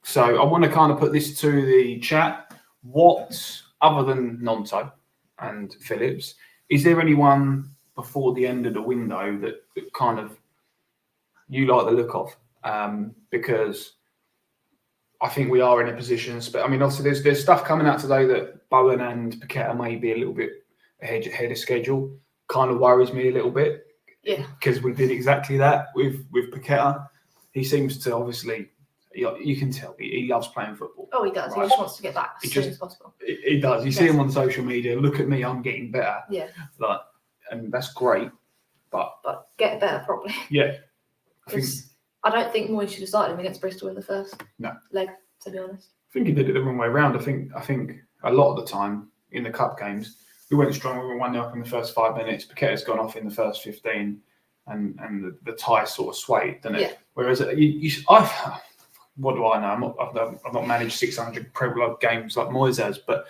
So I want to kind of put this to the chat. What, other than Nonto and Phillips, is there anyone before the end of the window that kind of you like the look of? Because I think we are in a position. I mean, obviously, there's stuff coming out today that Bowen and Paqueta may be a little bit ahead of schedule. Kind of worries me a little bit. Yeah. Because we did exactly that with Paqueta. He seems to obviously, you can tell he loves playing football. Oh, he does. Right? He just wants to get back as soon as possible. He does. You see him on social media. Look at me, I'm getting better. Yeah. And that's great, but get better properly. Yeah. I don't think Moyes should have started him against Bristol in the first leg, to be honest. I think he did it the wrong way around. I think a lot of the time in the cup games, we went strong. We were 1-0 up in the first 5 minutes. Paqueta's gone off in the first 15, and the tie sort of swayed, didn't it? Yeah. Whereas what do I know? I've not managed 600 Premier League games like Moyes has, but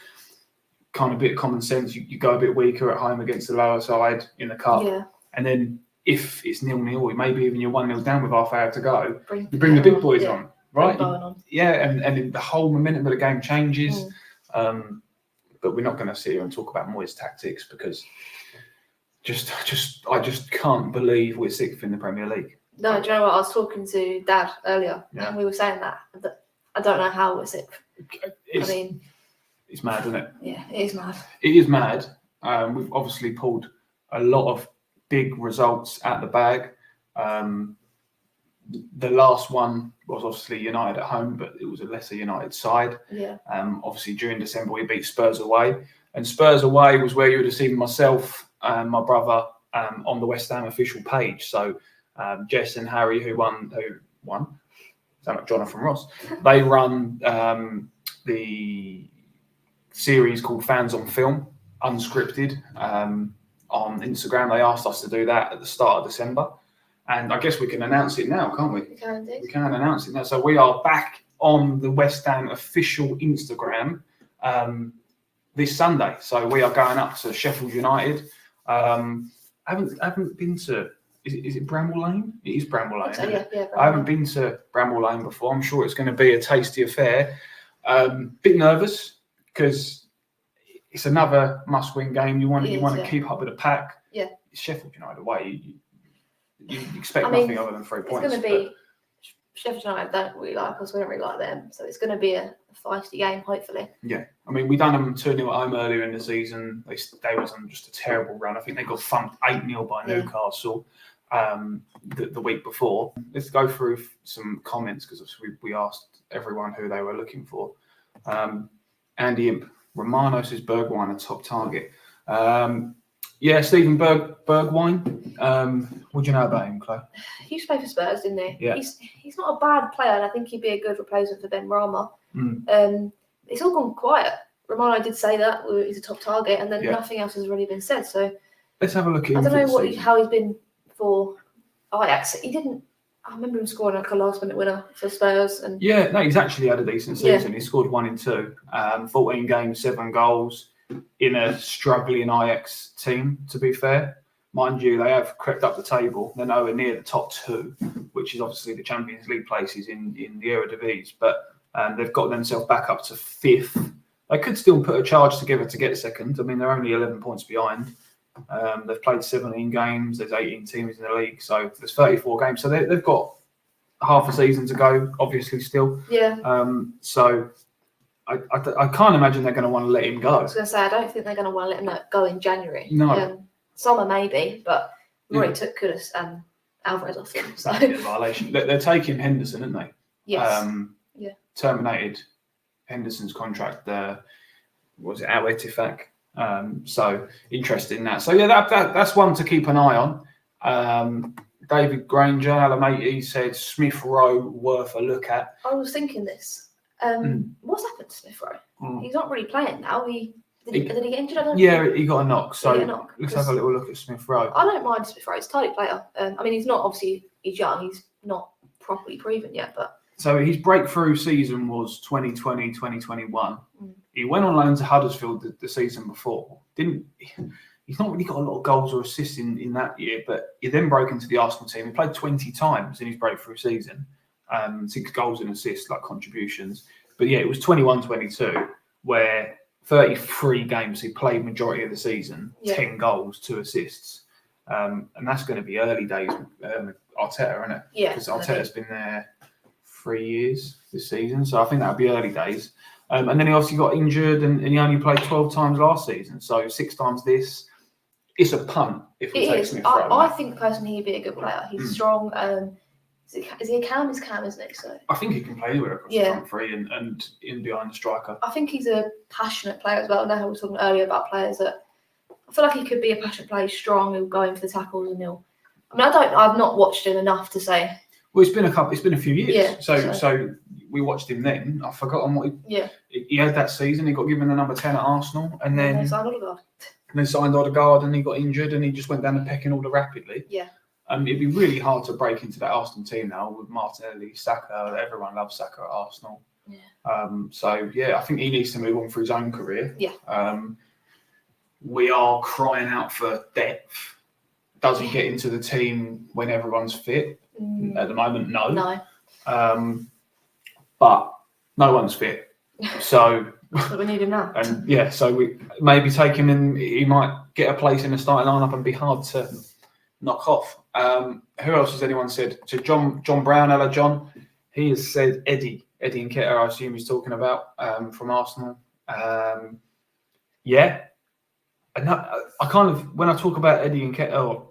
kind of a bit of common sense. You go a bit weaker at home against the lower side in the cup, and then if it's 0-0, maybe even you're 1-0 down with half hour to go, you bring the big boys on, right? And the whole momentum of the game changes. But we're not going to sit here and talk about Moyes' tactics because I just can't believe we're 6th in the Premier League. No, do you know what? I was talking to Dad earlier, and we were saying that I don't know how we're 6th. It's mad, isn't it? Yeah, it is mad. It is mad. We've obviously pulled a lot of big results out the bag. The last one was obviously United at home, but it was a lesser United side. Yeah. Obviously, during December, we beat Spurs away. And Spurs away was where you would have seen myself and my brother on the West Ham official page. So Jess and Harry, who won, sound like Jonathan Ross, they run the series called Fans on Film, unscripted, on Instagram. They asked us to do that at the start of December. And I guess we can announce it now, can't we? We can indeed. We can announce it now. So we are back on the West Ham official Instagram this Sunday. So we are going up to Sheffield United. I haven't been to. Is it Bramall Lane? It is Bramall Lane. Yeah, I haven't been to Bramall Lane before. I'm sure it's going to be a tasty affair. Bit nervous because it's another must-win game. You want to keep up with the pack. Yeah. It's Sheffield United away. You expect nothing other than 3 points. It's going to be Sheffield United don't really like us. We don't really like them. So it's going to be a feisty game, hopefully. Yeah. I mean, we done them 2-0 at home earlier in the season. They was on just a terrible run. I think they got thumped 8-0 by Newcastle the week before. Let's go through some comments because we asked everyone who they were looking for. Andy Imp, Romano says Bergwijn a top target. Stephen Bergwijn. What do you know about him, Chloe? He used to play for Spurs, didn't he? Yeah. He's not a bad player, and I think he'd be a good replacement for Ben Rama. It's all gone quiet. Romano did say that he's a top target, and then nothing else has really been said. So let's have a look at him. I don't know how he's been for Ajax. He didn't. I remember him scoring like a last-minute winner for Spurs. And he's actually had a decent season. He scored 1 in 2, 14 games, 7 goals. In a struggling Ajax team, to be fair. Mind you, they have crept up the table. They're nowhere near the top 2, which is obviously the Champions League places in the Eredivisie. But they've got themselves back up to 5th. They could still put a charge together to get 2nd. I mean, they're only 11 points behind. They've played 17 games. There's 18 teams in the league. So there's 34 games. So they've got half a season to go, obviously, still. Yeah. So I can't imagine they're going to want to let him go. I was going to say, I don't think they're going to want to let him go in January. No. Summer maybe, but Roy took Kudus and Alvarez off him. So. That's a violation. They're taking Henderson, aren't they? Yes. Terminated Henderson's contract. Was it Aywhv? So interested in that. So that's one to keep an eye on. David Granger, Alamati said Smith Rowe worth a look at. I was thinking this. What's happened to Smith Rowe? He's not really playing now. Did he get injured? I don't know. He got a knock. So let's have a little look at Smith Rowe. I don't mind Smith Rowe. He's a tidy player. I mean, he's not obviously he's young. He's not properly proven yet, but so his breakthrough season was 2020, 2021. He went on loan to Huddersfield the season before. He's not really got a lot of goals or assists in that year, but he then broke into the Arsenal team. He played 20 times in his breakthrough season. 6 goals and assists, like contributions. But yeah, it was 21-22, where 33 games he played majority of the season, 10 goals, 2 assists. And that's going to be early days Arteta, isn't it? Yeah. Because Arteta's been there 3 years this season. So I think that'll be early days. And then he obviously got injured and he only played 12 times last season. So 6 times this. It's a punt if we take Smith Rowe. I think personally he'd be a good player. He's strong. Is he a cam? He's cam, isn't he? So I think he can play anywhere across the front three and in behind the striker. I think he's a passionate player as well. I know how we were talking earlier about players that I feel like he could be a passionate player, strong, he'll go in for the tackles and he'll. I mean, I've not watched him enough to say. Well, it's been a few years. Yeah, so we watched him then. I've forgotten what he had that season. He got given the number 10 at Arsenal, and then signed Odegaard, and he got injured, and he just went down the pecking order rapidly. Yeah. It'd be really hard to break into that Arsenal team now with Martinelli, Saka. Everyone loves Saka at Arsenal. Yeah. I think he needs to move on for his own career. Yeah. We are crying out for depth. Does he get into the team when everyone's fit? At the moment, no. No. But no one's fit. So we need him now. And so we maybe take him in. He might get a place in the starting lineup and be hard to knock off. Who else has anyone said? So John Brown, hello John. He has said Eddie Nketiah, I assume he's talking about from Arsenal. And I kind of, when I talk about Eddie Nketiah, or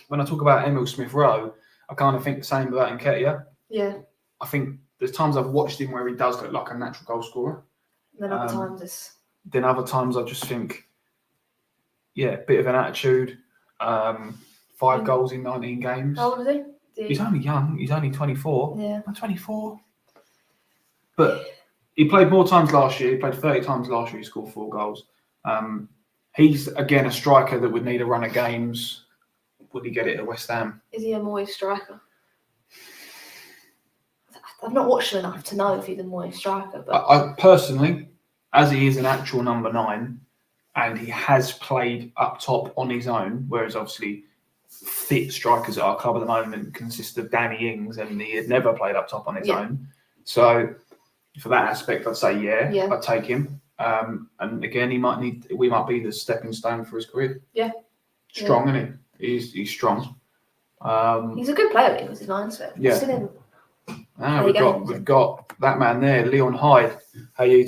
when I talk about Emil Smith Rowe, I kind of think the same about Nketiah. Yeah. I think there's times I've watched him where he does look like a natural goal scorer. Then other times it's. Then other times I just think, bit of an attitude. 5 goals in 19 games. How old is he? He's only young. He's only 24. Yeah. I'm 24. But he played more times last year. He played 30 times last year. He scored 4 goals. He's, again, a striker that would need a run of games. Would he get it at West Ham? Is he a Moyes striker? I've not watched him enough to know if he's a Moyes striker. But I personally, as he is an actual number 9, and he has played up top on his own, whereas obviously fit strikers at our club at the moment consist of Danny Ings, and he had never played up top on his own. So for that aspect, I'd say I'd take him. And again, we might be the stepping stone for his career. Yeah, strong, isn't he? He's strong. He's a good player because his mindset. Yeah. We've got that man there, Leon Hyde. How are you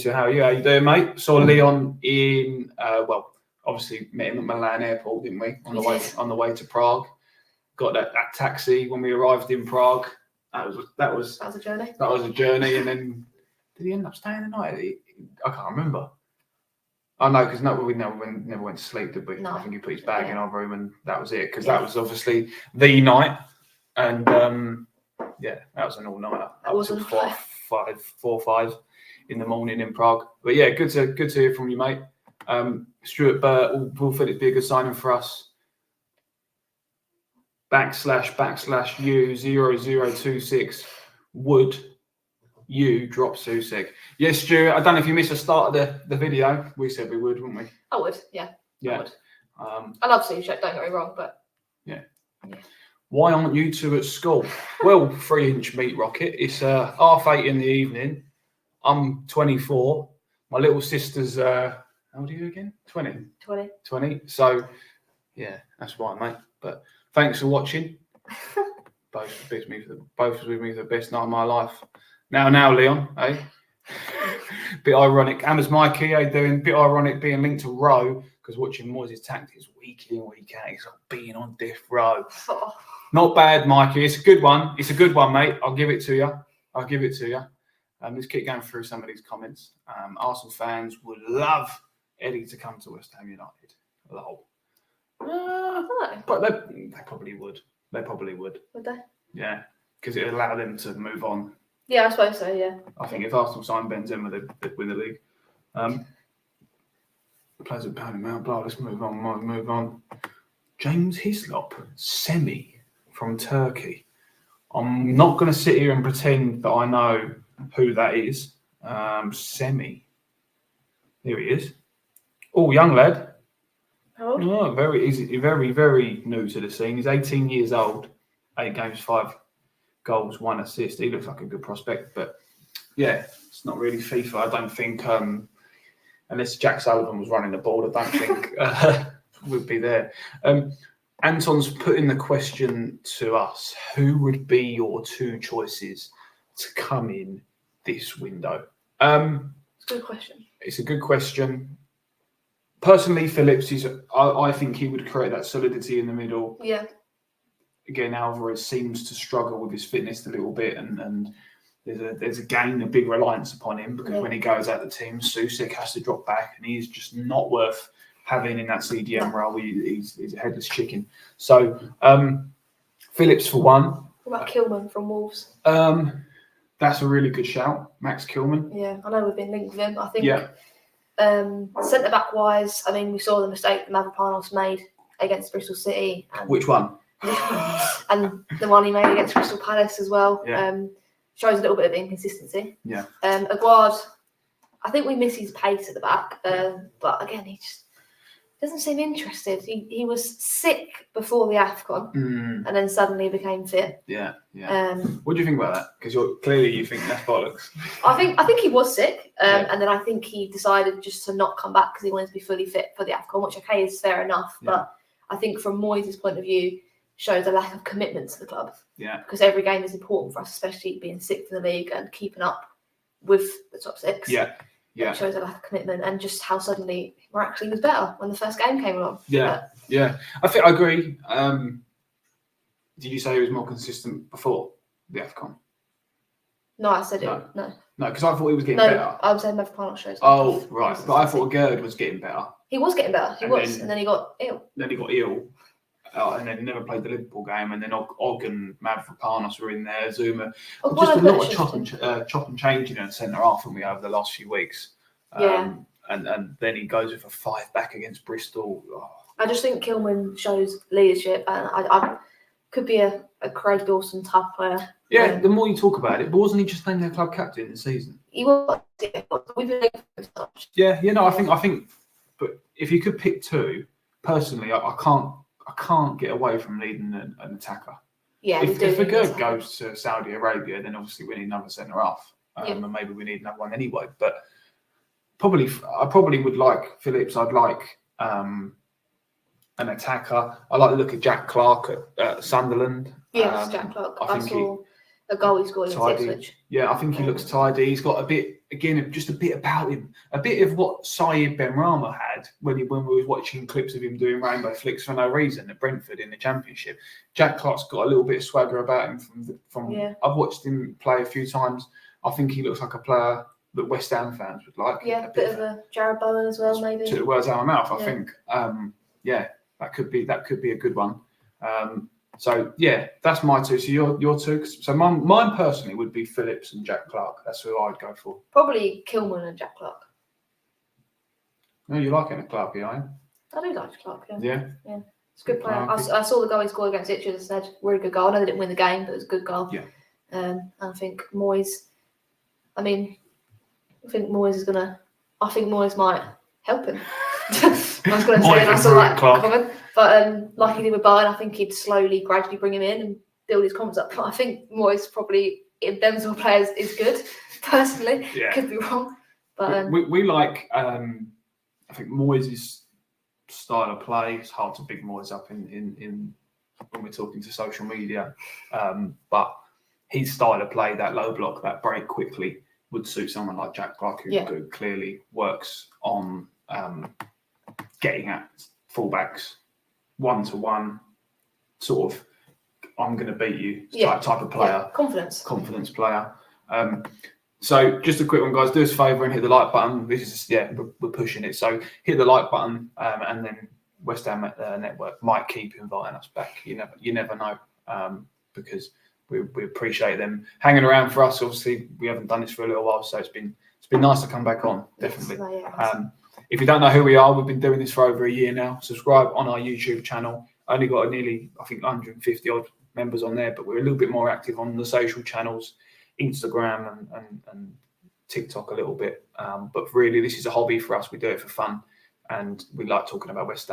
doing, mate? Saw Leon in obviously met him at Milan Airport, didn't we? On the way to Prague. Got that taxi when we arrived in Prague. That was a journey. That was a journey, and then did he end up staying the night? I can't remember. Oh no, because we never went to sleep, did we? No. I think he put his bag in our room, and that was it. Because that was obviously the night, and that was an all-nighter. That was 4 or 5 in the morning in Prague. But yeah, good to hear from you, mate. Stuart Burt, will Phillips be a good signing for us? //U0026 would you drop Susek? Yes, Stuart. I don't know if you missed the start of the video. We said we would, wouldn't we? I would, yeah. Yeah. I would. I love Susek, don't get me wrong, but yeah. Why aren't you two at school? Well, 3-inch meat rocket. It's 8:30 in the evening. I'm 24. My little sister's how old are you again? 20. 20. So yeah, that's why, mate. But thanks for watching. Both with me for the best night of my life. Now, Leon, eh? Bit ironic. Hammers Mikey, how you doing? Bit ironic being linked to Rowe because watching Moyes' tactics week in, week out, he's like being on death row. Oh. Not bad, Mikey. It's a good one. Mate. I'll give it to you. Let's keep going through some of these comments. Arsenal fans would love Eddie to come to West Ham United. Lol. But they probably would. Would they? Yeah, because it would allow them to move on. Yeah, I suppose so, yeah. I think if Arsenal signed Benzema, they'd win the league. Players are pounding out. Blah, let's move on. James Hislop, semi from Turkey. I'm not going to sit here and pretend that I know who that is. Semi. Here he is. Oh, young lad. How old? Oh, very easy. Very, very new to the scene. He's 18 years old. 8 games, 5 goals, 1 assist. He looks like a good prospect, but yeah, it's not really FIFA. I don't think, unless Jack Sullivan was running the ball, I don't think would be there. Anton's putting the question to us: who would be your 2 choices to come in this window? It's a good question. It's a good question. Personally, Phillips I think he would create that solidity in the middle. Yeah. Again, Alvarez seems to struggle with his fitness a little bit, and there's a big reliance upon him, because when he goes out the team, Susek has to drop back, and he's just not worth having in that CDM role. He's a headless chicken. So Phillips for one. What about Kilman from Wolves? That's a really good shout, Max Kilman. Yeah, I know we've been linked with him. I think centre back wise, I mean, we saw the mistake Mavropanos made against Bristol City. And which one? And the one he made against Crystal Palace as well. Yeah. Shows a little bit of inconsistency. Yeah. Aguard, I think we miss his pace at the back, but again, he just doesn't seem interested. He was sick before the AFCON, and then suddenly became fit. Yeah. What do you think about that? Because you think that's bollocks. I think he was sick, and then I think he decided just to not come back because he wanted to be fully fit for the AFCON, which is fair enough. Yeah. But I think from Moyes' point of view, shows a lack of commitment to the club. Yeah. Because every game is important for us, especially being sixth in the league and keeping up with the top 6. Yeah. It shows a lack of commitment, and just how suddenly we're actually was better when the first game came along. Yeah. I think I agree. Did you say he was more consistent before the AFCON? No, I said no. it. No, because I thought he was getting better. I was saying Mavropanos shows. Oh, right. But I thought Gerd was getting better. He was getting better. And then he got ill. And then he never played the Liverpool game, and then Og and Mavropanos were in there, Zuma. Oh, just a lot of chop and changing in centre half, haven't we, over the last few weeks? And then he goes with a 5 back against Bristol. Oh. I just think Kilman shows leadership, and I could be a Craig Dawson type player. Yeah, the more you talk about it, but wasn't he just named their club captain this season? He was. We've been Yeah, I think, but if you could pick 2, personally, I can't get away from leading an attacker. Yeah, if a Gerd goes to Saudi Arabia, then obviously we need another centre half, and maybe we need another one anyway. But I probably would like Phillips. I'd like an attacker. I like to look at Jack Clark at Sunderland. Yes, Jack Clark. I saw a goal he scored against Ipswich. Yeah, I think he looks tidy. He's got a bit about him, a bit of what Saïd Benrahma had when we was watching clips of him doing rainbow flicks for no reason at Brentford in the Championship. Jack Clark's got a little bit of swagger about him. I've watched him play a few times. I think he looks like a player that West Ham fans would like. Yeah, a bit of a Jared Bowen as well, maybe. Took the words out of my mouth. I think, that could be a good one. So yeah, that's my 2. So your 2. So mine personally would be Phillips and Jack Clark. That's who I'd go for. Probably Kilman and Jack Clark. No, you like it, Clark, yeah? I do like Clark. Yeah. It's a good player. I saw the goal he scored against Ipswich and said, really good goal. I know they didn't win the game, but it was a good goal. Yeah. I think Moyes. I think Moyes might help him. I was going to say, and I saw that comment. But like he did with Bayern, I think he'd gradually bring him in and build his confidence up. But I think Moyes probably, in them sort of players, is good, personally. Yeah. Could be wrong. But we like, I think Moyes' style of play. It's hard to pick Moyes up in when we're talking to social media. But his style of play, that low block, that break quickly, would suit someone like Jack Clark, who clearly works on getting at fullbacks, 1-to-1, sort of, I'm going to beat you type of player. Confidence player. So just a quick one, guys. Do us a favour and hit the like button. We're pushing it. So hit the like button, and then West Ham Network might keep inviting us back. You never know, because we appreciate them hanging around for us. Obviously, we haven't done this for a little while, so it's been nice to come back on. Definitely. If you don't know who we are, we've been doing this for over a year now. Subscribe on our YouTube channel. Only got nearly, I think, 150 odd members on there, but we're a little bit more active on the social channels, Instagram and TikTok a little bit. But really, this is a hobby for us. We do it for fun, and we like talking about West Ham.